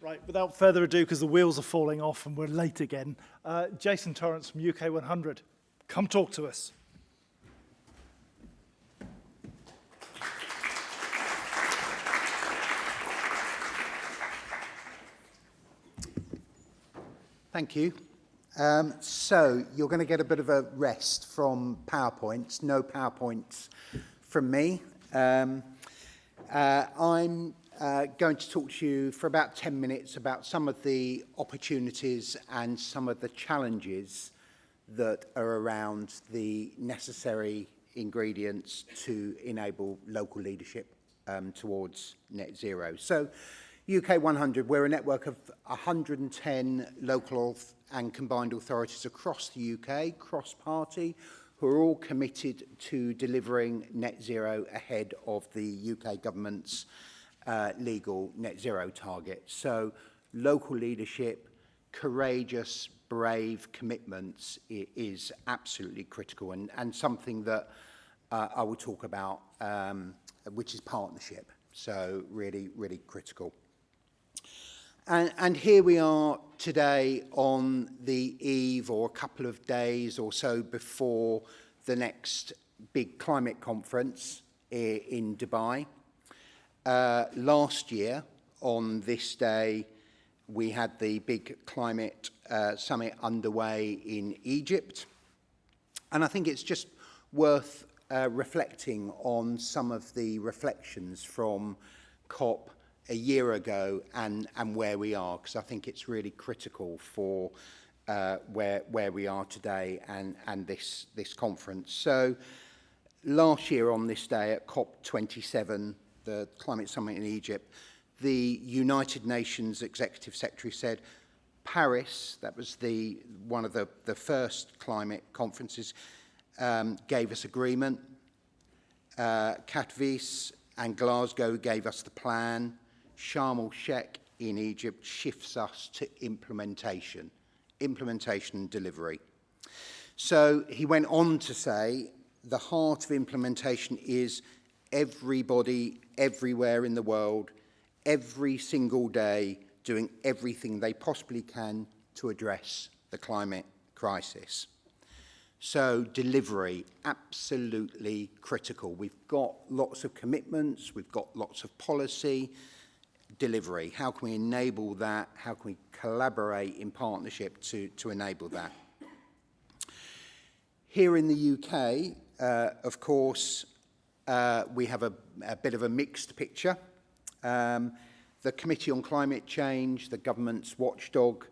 Right, without further ado, because the wheels are falling off and we're late again, Jason Torrance from UK100, come talk to us. Thank you. So you're going to get a bit of a rest from PowerPoints. No PowerPoints from me. I'm going to talk to you for about 10 minutes about some of the opportunities and some of the challenges that are around the necessary ingredients to enable local leadership towards net zero. So UK100, we're a network of 110 local and combined authorities across the UK, cross-party, who are all committed to delivering net zero ahead of the UK government's legal net zero target. So local leadership, courageous, brave commitments is absolutely critical and something that I will talk about, which is partnership. So really, really critical. And here we are today on the eve or a couple of days or so before the next big climate conference in Dubai. Last year, on this day, we had the big climate summit underway in Egypt. And I think it's just worth reflecting on some of the reflections from COP a year ago and where we are, because I think it's really critical for where we are today and this conference. So last year on this day at COP27, the climate summit in Egypt, the United Nations Executive Secretary said, Paris, that was one of the first climate conferences, gave us agreement. Katowice and Glasgow gave us the plan. Sharm el-Sheikh in Egypt shifts us to implementation and delivery. So he went on to say, the heart of implementation is everybody, everywhere in the world, every single day, doing everything they possibly can to address the climate crisis. So delivery, absolutely critical. We've got lots of commitments, we've got lots of policy. Delivery, how can we enable that? How can we collaborate in partnership to enable that? Here in the UK, of course, we have a bit of a mixed picture. The Committee on Climate Change, the government's watchdog,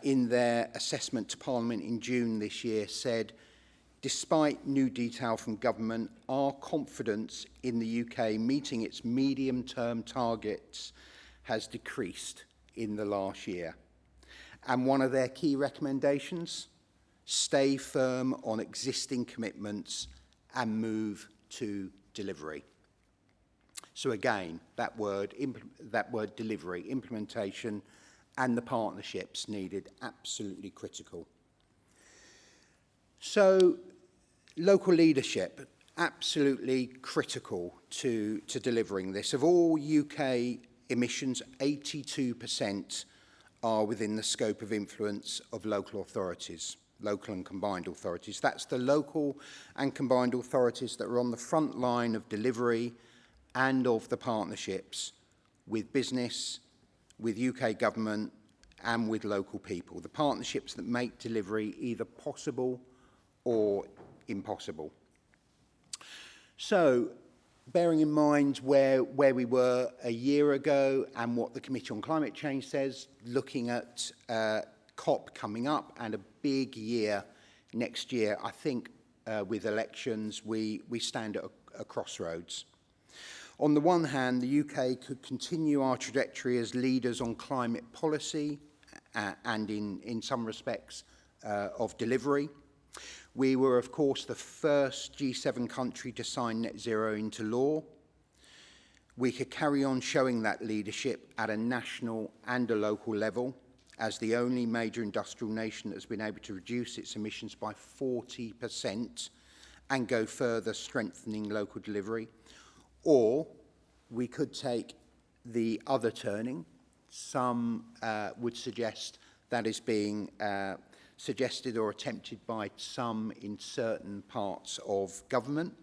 in their assessment to Parliament in June this year said, despite new detail from government, our confidence in the UK meeting its medium-term targets has decreased in the last year. And one of their key recommendations, stay firm on existing commitments and move to delivery. So again, that word delivery, implementation, and the partnerships needed, absolutely critical. So local leadership, absolutely critical to delivering this. Of all UK emissions, 82% are within the scope of influence of local authorities, local and combined authorities. That's the local and combined authorities that are on the front line of delivery and of the partnerships with business, with UK government, and with local people. The partnerships that make delivery either possible or impossible. So, bearing in mind where we were a year ago and what the Committee on Climate Change says, looking at COP coming up and a big year next year, I think with elections we stand at a crossroads. On the one hand, the UK could continue our trajectory as leaders on climate policy and in some respects of delivery. We were, of course, the first G7 country to sign net zero into law. We could carry on showing that leadership at a national and a local level as the only major industrial nation that has been able to reduce its emissions by 40% and go further strengthening local delivery. Or we could take the other turning Some would suggest that is being suggested or attempted by some in certain parts of government,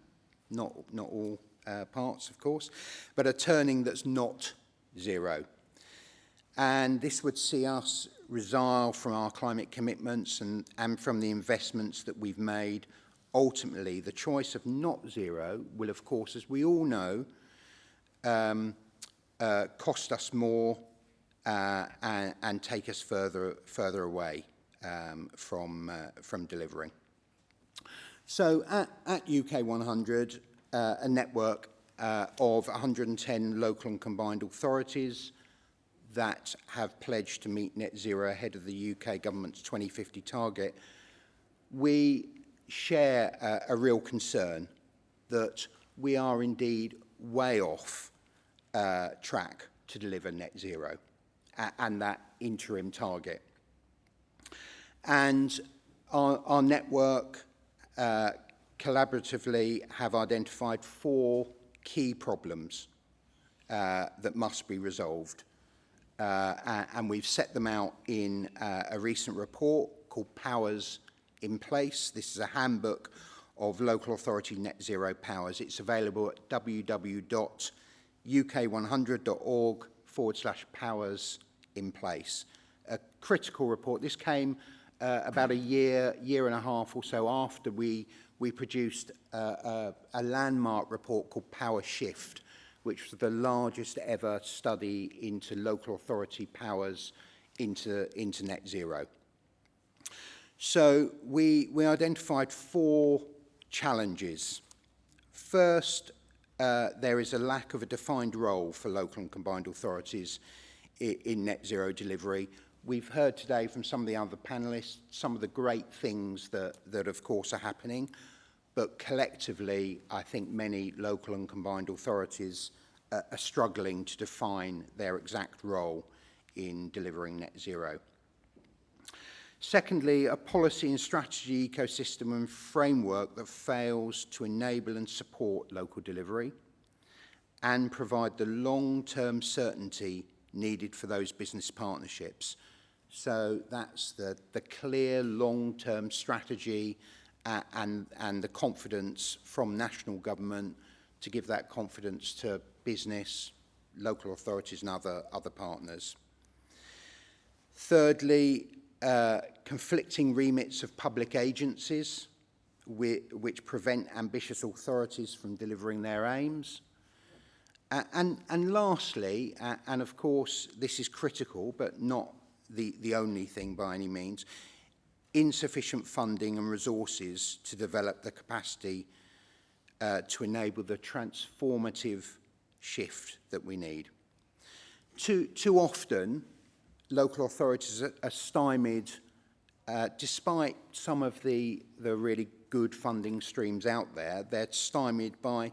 not all parts, of course, but a turning that's not zero. And this would see us resile from our climate commitments and from the investments that we've made. Ultimately, the choice of not zero will, of course, as we all know, cost us more and take us further away from delivering. So at UK100, a network of 110 local and combined authorities that have pledged to meet net zero ahead of the UK government's 2050 target, we share a real concern that we are indeed way off track to deliver net zero and that interim target. And our network collaboratively have identified 4 key problems that must be resolved. And we've set them out in a recent report called Powers in Place. This is a handbook of local authority net zero powers. It's available at www.uk100.org/powers in place. A critical report. This came about a year and a half or so after we produced a landmark report called Power Shift, which was the largest ever study into local authority powers into net zero. So we identified 4 challenges. First, there is a lack of a defined role for local and combined authorities in net zero delivery. We've heard today from some of the other panellists some of the great things that of course are happening, but collectively I think many local and combined authorities are struggling to define their exact role in delivering net zero. Secondly, a policy and strategy ecosystem and framework that fails to enable and support local delivery and provide the long-term certainty needed for those business partnerships. So that's the clear long-term strategy and the confidence from national government to give that confidence to business, local authorities and other partners. Thirdly, conflicting remits of public agencies which prevent ambitious authorities from delivering their aims. And lastly, and of course this is critical but not the only thing by any means, insufficient funding and resources to develop the capacity to enable the transformative shift that we need. Too often, local authorities are stymied, despite some of the really good funding streams out there, they're stymied by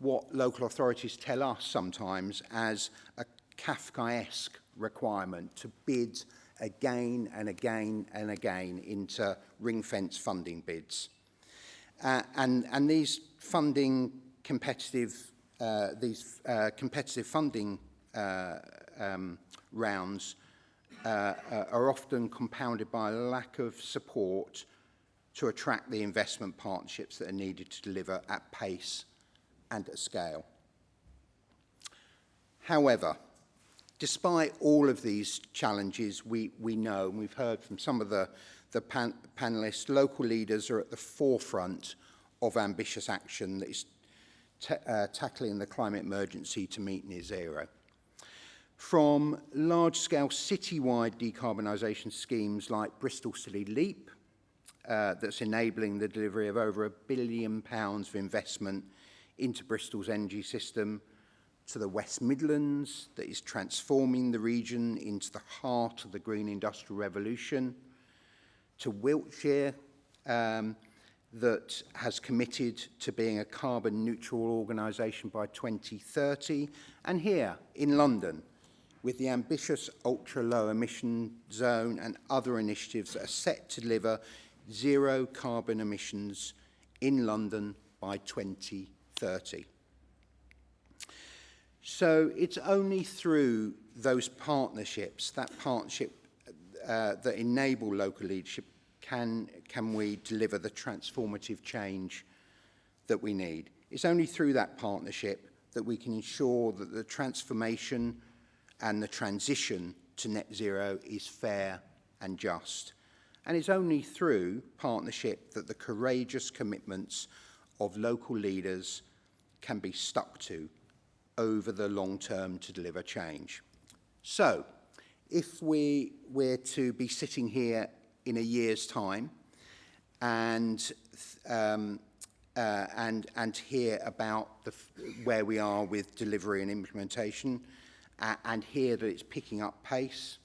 what local authorities tell us sometimes as a Kafkaesque requirement to bid again and again and again into ring-fence funding bids. And these funding competitive funding rounds are often compounded by a lack of support to attract the investment partnerships that are needed to deliver at pace and at scale. However, despite all of these challenges, we know, and we've heard from some of the panellists, local leaders are at the forefront of ambitious action that is tackling the climate emergency to meet near zero. From large-scale citywide decarbonisation schemes like Bristol City Leap, that's enabling the delivery of over £1 billion of investment into Bristol's energy system, to the West Midlands that is transforming the region into the heart of the green industrial revolution, to Wiltshire that has committed to being a carbon neutral organisation by 2030, and here in London with the ambitious ultra low emission zone and other initiatives that are set to deliver zero carbon emissions in London by 2030. So it's only through those partnerships, that partnership that enable local leadership, can we deliver the transformative change that we need? It's only through that partnership that we can ensure that the transformation and the transition to net zero is fair and just. And it's only through partnership that the courageous commitments of local leaders can be stuck to over the long term to deliver change. So, if we're to be sitting here in a year's time and hear about where we are with delivery and implementation, and hear that it's picking up pace,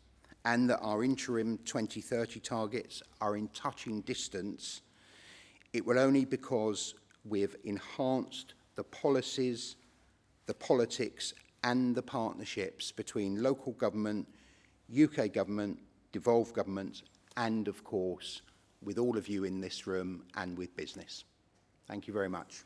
and that our interim 2030 targets are in touching distance, it will only because we've enhanced the policies, the politics, and the partnerships between local government, UK government, devolved governments, and of course, with all of you in this room and with business. Thank you very much.